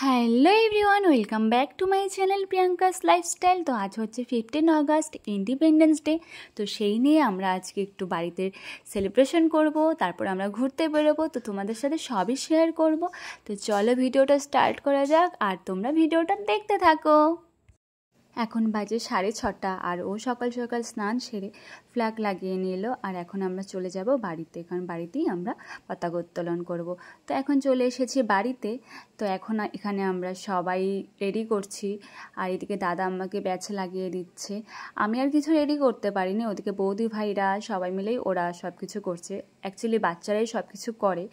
Hello everyone, welcome back to my channel Priyanka's lifestyle. তো আজ হচ্ছে 15 আগস্ট, ইন্ডিপেন্ডেন্স ডে। তো সেই নিয়ে আমরা আজকে একটু বাড়িতে সেলিব্রেশন করব, তারপর আমরা ঘুরতে বেরোবো। তো তোমাদের সাথে সবই শেয়ার করব। তো চলো ভিডিওটা স্টার্ট করা যাক, আর তোমরা ভিডিওটা দেখতে থাকো। এখন বাজে 6:30 আর ও সকাল সকাল স্নান সেরে ফ্ল্যাগ লাগিয়ে নিল। আর এখন আমরা চলে যাব বাড়িতে, কারণ বাড়িতেই আমরা পতাকা উত্তোলন করব। তো এখন চলে এসেছি বাড়িতে। তো এখন এখানে আমরা সবাই রেডি করছি, আর এদিকে দাদা আমাকে ব্যাচ লাগিয়ে দিচ্ছে। আমি আর কিছু রেডি করতে পারিনি, ওদিকে বৌদি ভাইরা সবাই মিলেই ওরা সব কিছু করছে। অ্যাকচুয়ালি বাচ্চারাই সব কিছু করে।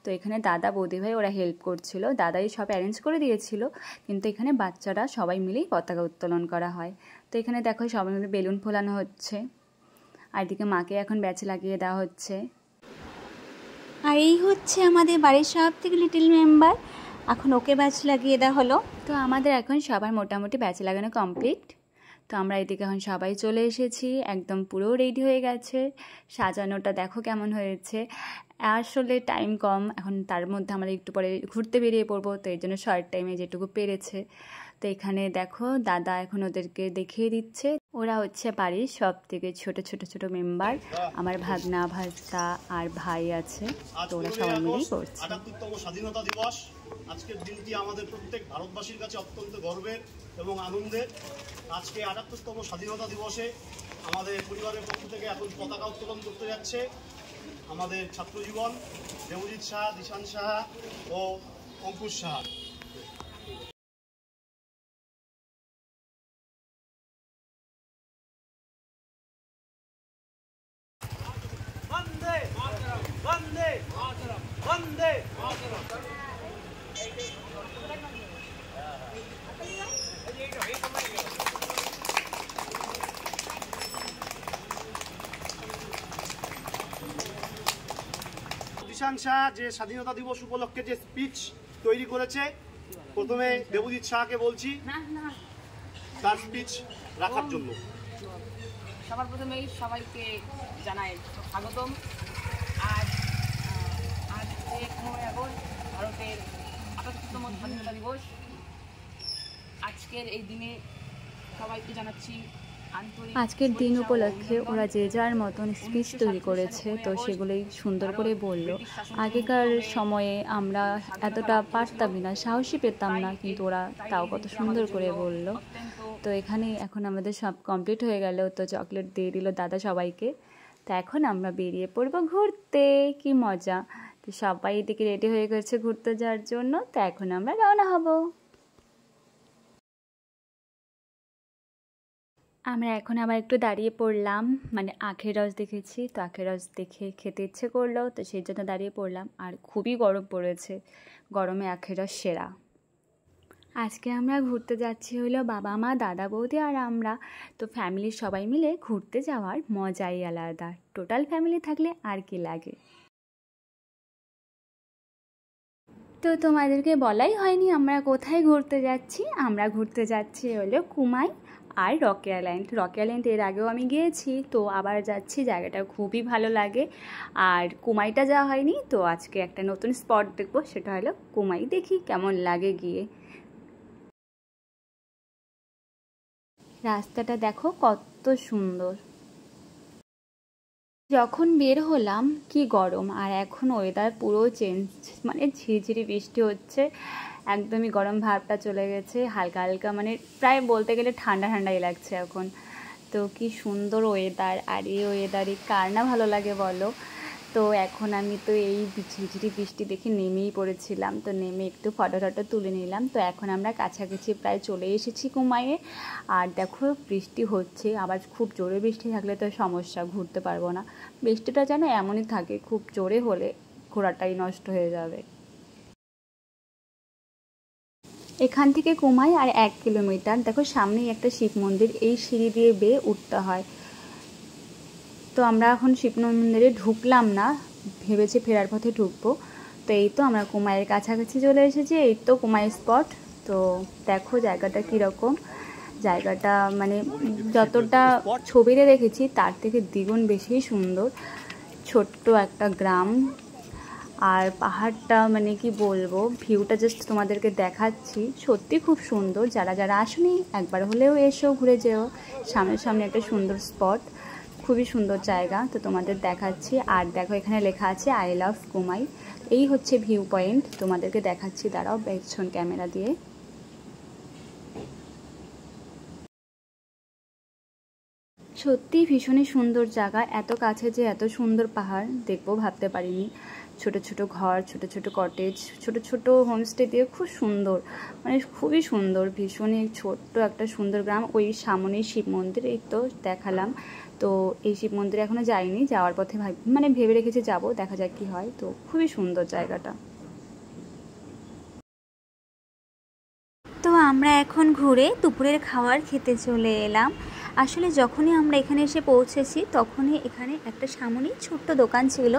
তো এখানে দাদা বৌদি ভাই ওরা হেল্প করছিল, দাদাই সব অ্যারেঞ্জ করে দিয়েছিল, কিন্তু এখানে বাচ্চারা সবাই মিলেই পতাকা উত্তোলন করা হয়। তো এখানে দেখো সবাই মিলে বেলুন ফোলানো হচ্ছে, আর এদিকে মাকে এখন ব্যাচ লাগিয়ে দেওয়া হচ্ছে। আর এই হচ্ছে আমাদের বাড়ির সব থেকে লিটল মেম্বার, এখন ওকে ব্যাচ লাগিয়ে দেওয়া হলো। তো আমাদের এখন সবার মোটামুটি ব্যাচ লাগানো কমপ্লিট। তো আমরা এদিকে এখন সবাই চলে এসেছি, একদম পুরো রেডি হয়ে গেছে। সাজানোটা দেখো কেমন হয়েছে। আসলে টাইম কম এখন, তার মধ্যে আমরা একটু পরে ঘুরতে বেরিয়ে পড়বো, তো এই জন্য শর্ট টাইমে যেটুকু পেরেছে। তো এখানে দেখো দাদা এখন ওদেরকে দেখিয়ে দিচ্ছে। ওরা হচ্ছে বাড়ির সব থেকে ছোট ছোট ছোট মেম্বার। আমার ভাগনা ভাস্তা আর ভাই আছে, তো ওরা সবাই মিলেই করছে। ৭৮তম স্বাধীনতা দিবস। আজকের দিনটি আমাদের প্রত্যেক ভারতবাসীর কাছে অত্যন্ত গর্বের এবং আনন্দের। আজকে ৭৮তম স্বাধীনতা দিবসে আমাদের পরিবারের পক্ষ থেকে এখন পতাকা উত্তোলন করতে যাচ্ছে আমাদের ছাত্রজীবন দেবজিৎ সাহা, দিশান সাহা ও অঙ্কুশ সাহা। বন্দে মাতরম, বন্দে মাতরম, বন্দে মাতরম। দিশান শাহ যে স্বাধীনতা দিবস উপলক্ষে যে স্পিচ তৈরি করেছে, প্রথমে দেবজিৎ শাহকে বলছি তার স্পিচ রাখার জন্য। সবার প্রথমেই সবাইকে জানাই স্বাগতম। আজ 15 আগস্ট ভারতের ৭৮তম স্বাধীনতা দিবস। আজকের এই দিনে সবাইকে জানাচ্ছি আজকের দিন উপলক্ষে ওরা যে যার মতন স্পিচ তৈরি করেছে, তো সেগুলোই সুন্দর করে বলল। আগেকার সময়ে আমরা এতটা পারতামই না, সাহসী পেতাম না, কিন্তু ওরা তাও কত সুন্দর করে বলল। তো এখানে এখন আমাদের সব কমপ্লিট হয়ে গেল। তো চকলেট দিয়ে দিল দাদা সবাইকে। তো এখন আমরা বেরিয়ে পড়বো ঘুরতে, কি মজা। তো সবাই এদিকে রেডি হয়ে গেছে ঘুরতে যাওয়ার জন্য। তো এখন আমরা রওনা হব। আমরা এখন আবার একটু দাঁড়িয়ে পড়লাম, মানে আখের রস দেখেছি, তো আখের রস দেখে খেতে ইচ্ছে করলো, তো সেই জন্য দাঁড়িয়ে পড়লাম। আর খুবই গরম পড়েছে, গরমে আখের রস সেরা। আজকে আমরা ঘুরতে যাচ্ছি হলো বাবা মা দাদা বৌদি আর আমরা। তো ফ্যামিলির সবাই মিলে ঘুরতে যাওয়ার মজাই আলাদা, টোটাল ফ্যামিলি থাকলে আর কি লাগে। তো তোমাদেরকে বলাই হয়নি আমরা কোথায় ঘুরতে যাচ্ছি। আমরা ঘুরতে যাচ্ছি হলো কুমাই আর রকি আইল্যান্ড। রকি আইল্যান্ড এর আগেও আমি গিয়েছি, তো আবার যাচ্ছি, জায়গাটা খুবই ভালো লাগে। আর কুমাইটা যাওয়া হয়নি, তো আজকে একটা নতুন স্পট দেখবো, সেটা হলো কুমাই। দেখি কেমন লাগে গিয়ে। রাস্তাটা দেখো কত সুন্দর। যখন বের হলাম কি গরম, আর এখন ওয়েদার পুরো চেঞ্জ, মানে ঝিরিঝিরি বৃষ্টি হচ্ছে, একদমই গরম ভাবটা চলে গেছে। হালকা হালকা মানে প্রায় বলতে গেলে ঠান্ডা ঠান্ডাই লাগছে এখন। তো কি সুন্দর ওয়েদার, আর এই ওয়েদারে কার না ভালো লাগে বলো। তো এখন আমি তো এই ঝিরিঝিরি বৃষ্টি দেখে নেমেই পড়েছিলাম, তো নেমে একটু ফটো টটো তুলে নিলাম। তো এখন আমরা কাছাকাছি প্রায় চলে এসেছি কুমাইয়ে। আর দেখো বৃষ্টি হচ্ছে, আবার খুব জোরে বৃষ্টি থাকলে তো সমস্যা, ঘুরতে পারবো না। বৃষ্টিটা যেন এমনই থাকে, খুব জোরে হলে ঘোরাটাই নষ্ট হয়ে যাবে। এখান থেকে কুমাই আর 1 কিলোমিটার। দেখো সামনেই একটা শিব মন্দির, এই সিঁড়ি দিয়ে বেয়ে উঠতে হয়। তো আমরা এখন শিব মন্দিরে ঢুকলাম না, ভেবেছি ফেরার পথে ঢুকবো। তো এই তো আমরা কুমাইয়ের কাছাকাছি চলে এসেছি, এই তো কুমাই স্পট। তো দেখো জায়গাটা কীরকম, জায়গাটা মানে যতটা ছবিতে দেখেছি তার থেকে দ্বিগুণ বেশি সুন্দর। ছোট্ট একটা গ্রাম, আর পাহাড়টা মানে কি বলবো, ভিউটা জাস্ট তোমাদেরকে দেখাচ্ছি, সত্যি খুব সুন্দর। যারা যারা আসেনি একবার হলেও এসো, ঘুরে যেও। সামনে সামনে একটা সুন্দর স্পট, খুবই সুন্দর জায়গা, তো তোমাদের দেখাচ্ছি। আর দেখো এখানে লেখা আছে আই লাভ কুমাই। এই হচ্ছে ভিউ পয়েন্ট, তোমাদেরকে দেখাচ্ছি, দাঁড়াও পেছন ক্যামেরা দিয়ে। সত্যি ভীষণই সুন্দর জায়গা, এত কাছে যে এত সুন্দর পাহাড় দেখবো ভাবতে পারিনি। ছোট ছোট ঘর, ছোট ছোট কটেজ, ছোট ছোট হোমস্টে দিয়ে খুব সুন্দর, মানে খুবই সুন্দর, ভীষণই ছোট্ট একটা সুন্দর গ্রাম। ওই সামনেই শিব মন্দির, এই তো দেখালাম। তো এই শিব মন্দিরে এখনও যাইনি, যাওয়ার পথে মানে ভেবে রেখেছি যাব, দেখা যাক কি হয়। তো খুবই সুন্দর জায়গাটা। তো আমরা এখন ঘুরে দুপুরের খাবার খেতে চলে এলাম। আসলে যখনই আমরা এখানে এসে পৌঁছেছি তখনই এখানে একটা সামনেই ছোট্ট দোকান ছিল।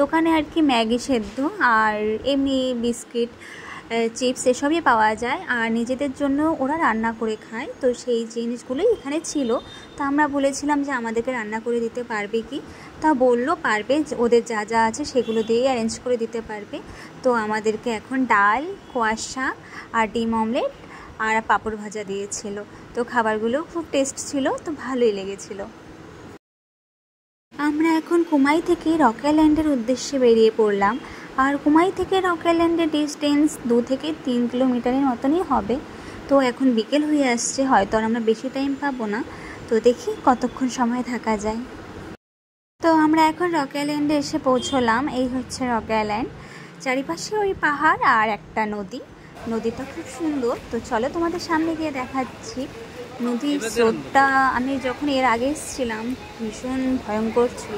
দোকানে আর কি ম্যাগি সেদ্ধ আর এমনি বিস্কিট, চিপস এসবই পাওয়া যায়। আর নিজেদের জন্য ওরা রান্না করে খায়, তো সেই জিনিসগুলোই এখানে ছিল। তো আমরা বলেছিলাম যে আমাদেরকে রান্না করে দিতে পারবে কি, তা বললো পারবে, ওদের যা যা আছে সেগুলো দিয়েই অ্যারেঞ্জ করে দিতে পারবে। তো আমাদেরকে এখন ডাল, কোয়াশা আর ডিম অমলেট আর পাঁপড় ভাজা দিয়েছিল। তো খাবারগুলো খুব টেস্ট ছিল, তো ভালোই লেগেছিল। আমরা এখন কুমাই থেকে রক আইল্যান্ডের উদ্দেশ্যে বেরিয়ে পড়লাম। আর কুমাই থেকে রক আইল্যান্ডের ডিস্টেন্স 2 থেকে 3 কিলোমিটারের মতনই হবে। তো এখন বিকেল হয়ে আসছে, হয়তো আর আমরা বেশি টাইম পাবো না, তো দেখি কতক্ষণ সময় থাকা যায়। তো আমরা এখন রক আইল্যান্ডে এসে পৌঁছলাম। এই হচ্ছে রক আইল্যান্ড, চারিপাশে ওই পাহাড় আর একটা নদী। নদীটা খুব সুন্দর, তো চলো তোমাদের সামনে গিয়ে দেখাচ্ছি। নদীর স্রোতটা আমি যখন এর আগে এসেছিলাম ভীষণ ভয়ঙ্কর ছিল,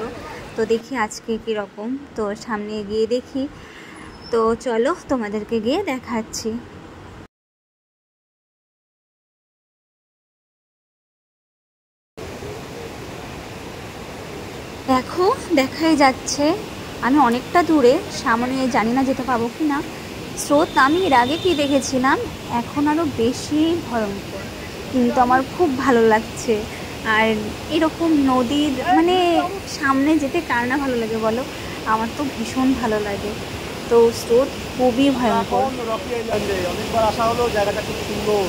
তো দেখি আজকে কীরকম। তো সামনে গিয়ে দেখি, তো চলো তোমাদেরকে গিয়ে দেখাচ্ছি। দেখো দেখাই যাচ্ছে আমি অনেকটা দূরে, সামনে জানি না যেতে পাবো কি না। স্রোত আমি এর আগে কি দেখেছিলাম, এখন আরও বেশি ভয়ঙ্কর, কিন্তু আমার খুব ভালো লাগছে। আর এরকম নদীর মানে সামনে যেতে কার না ভালো লাগে বলো, আমার তো ভীষণ ভালো লাগে। তো স্রোত খুবই ভয়ঙ্কর। অনেকবার আসা হলো, জায়গাটা খুব সুন্দর,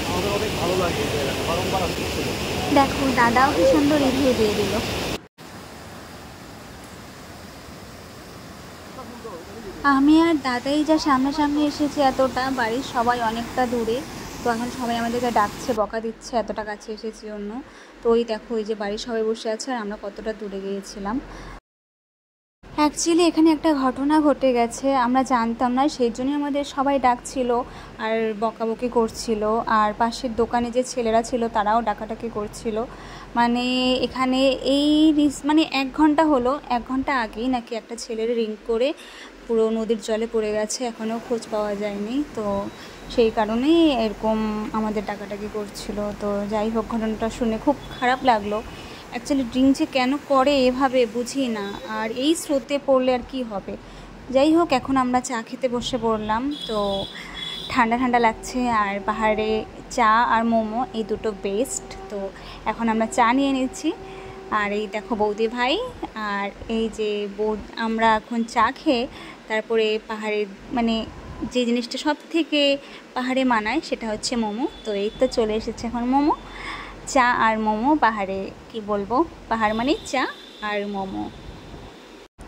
আমাদের অনেক ভালো লাগে জায়গাটা, বারংবার আসতে। দেখো দাদাও কি সুন্দর রিভিউ দিয়ে দিল। আমি আর দাদাই যা সামনাসামনি এসেছি এতটা, বাড়ির সবাই অনেকটা দূরে। তো এখন সবাই আমাদেরকে ডাকছে, বকা দিচ্ছে এতটা কাছে এসেছি জন্য। তো ওই দেখো ওই যে বাড়ির সবাই বসে আছে আর আমরা কতটা দূরে গিয়েছিলাম। অ্যাকচুয়ালি এখানে একটা ঘটনা ঘটে গেছে, আমরা জানতাম না, সেই জন্যই আমাদের সবাই ডাকছিল আর বকাবকি করছিল। আর পাশের দোকানে যে ছেলেরা ছিল তারাও ডাকাডাকি করছিল। মানে এখানে এই মানে 1 ঘন্টা হলো, 1 ঘন্টা আগেই নাকি একটা ছেলের রিং করে পুরো নদীর জলে পড়ে গেছে, এখনও খোঁজ পাওয়া যায়নি। তো সেই কারণেই এরকম আমাদের ডাকাডাকি করছিল। তো যাই হোক, ঘটনাটা শুনে খুব খারাপ লাগলো। অ্যাকচুয়ালি ড্রিঙ্ক যে কেন করে এভাবে বুঝি না, আর এই স্রোতে পড়লে আর কি হবে। যাই হোক, এখন আমরা চা খেতে বসে পড়লাম। তো ঠান্ডা ঠান্ডা লাগছে, আর পাহাড়ে চা আর মোমো এই দুটো বেস্ট। তো এখন আমরা চা নিয়ে নিচ্ছি। আর এই দেখো বৌদি ভাই আর এই যে আমরা এখন চা খেয়ে তারপরে পাহাড়ের মানে যে জিনিসটা সব থেকে পাহাড়ে মানায় সেটা হচ্ছে মোমো। তো এই তো চলে এসেছে এখন মোমো, চা আর মোমো। পাহাড়ে কি বলবো, পাহাড় মানে চা আর মোমো।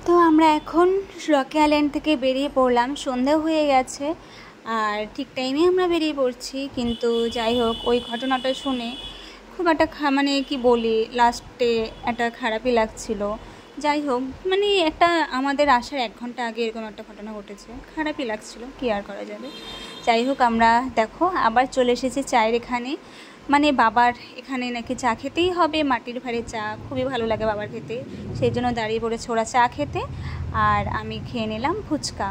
তো আমরা এখন রকি আইল্যান্ড থেকে বেরিয়ে পড়লাম, সন্ধে হয়ে গেছে আর ঠিক টাইমে আমরা বেরিয়ে পড়ছি। কিন্তু যাই হোক, ওই ঘটনাটা শুনে খুব একটা মানে কি বলি, লাস্টে একটা খারাপই লাগছিল। যাই হোক, মানে একটা আমাদের আসার 1 ঘন্টা আগে এরকম একটা ঘটনা ঘটেছে, খারাপই লাগছিল, কি আর করা যাবে। যাই হোক, আমরা দেখো আবার চলে এসেছি চায়ের এখানে, মানে বাবার এখানে নাকি চা খেতেই হবে, মাটির ভাড়ে চা খুবই ভালো লাগে বাবার খেতে, সেই জন্য দাঁড়িয়ে পড়েছে ওরা চা খেতে। আর আমি খেয়ে নিলাম ফুচকা,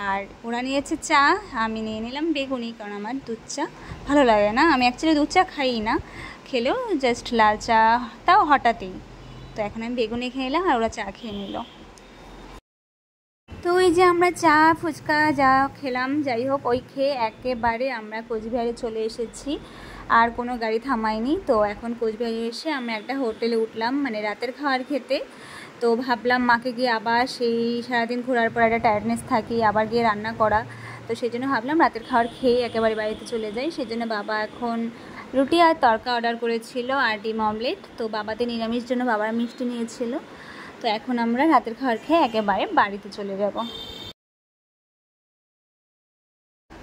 আর ওরা নিয়েছে চা, আমি নিয়ে নিলাম বেগুনি, কারণ আমার দুধ চা ভালো লাগে না। আমি অ্যাকচুয়ালি দুধ চা খাই না, খেলেও জাস্ট লাল চা, তাও হঠাৎই। তো এখন আমি বেগুনি খেয়ে নিলাম আর ওরা চা খেয়ে নিল। তো ওই যে আমরা চা ফুচকা যা খেলাম, যাই হোক ওই খেয়ে একেবারে আমরা কোচবিহারে চলে এসেছি, আর কোনো গাড়ি থামাইনি। তো এখন কোচবিহারে এসে আমরা একটা হোটেলে উঠলাম, মানে রাতের খাবার খেতে। তো ভাবলাম মাকে গিয়ে আবার সেই সারাদিন ঘোরার পর একটা টায়ার্ডনেস থাকি, আবার গিয়ে রান্না করা। তো সেই জন্য ভাবলাম রাতের খাবার খেয়ে একেবারে বাড়িতে চলে যাই। সেই জন্য বাবা এখন রুটি আর তড়কা অর্ডার করেছিল আর ডিম অমলেট। তো বাবাতে নিরামিষ জন্য বাবার মিষ্টি নিয়েছিল। তো এখন আমরা রাতের খাবার খেয়ে একেবারে বাড়িতে চলে যাব।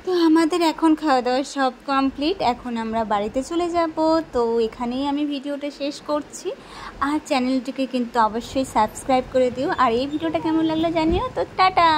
তো আমাদের এখন খাওয়া দাওয়া সব কমপ্লিট, এখন আমরা বাড়িতে চলে যাব। তো এখানেই আমি ভিডিওটা শেষ করছি। আর চ্যানেলটিকে কিন্তু অবশ্যই সাবস্ক্রাইব করে দিও। আর এই ভিডিওটা কেমন লাগলো জানিও। তো টাটা।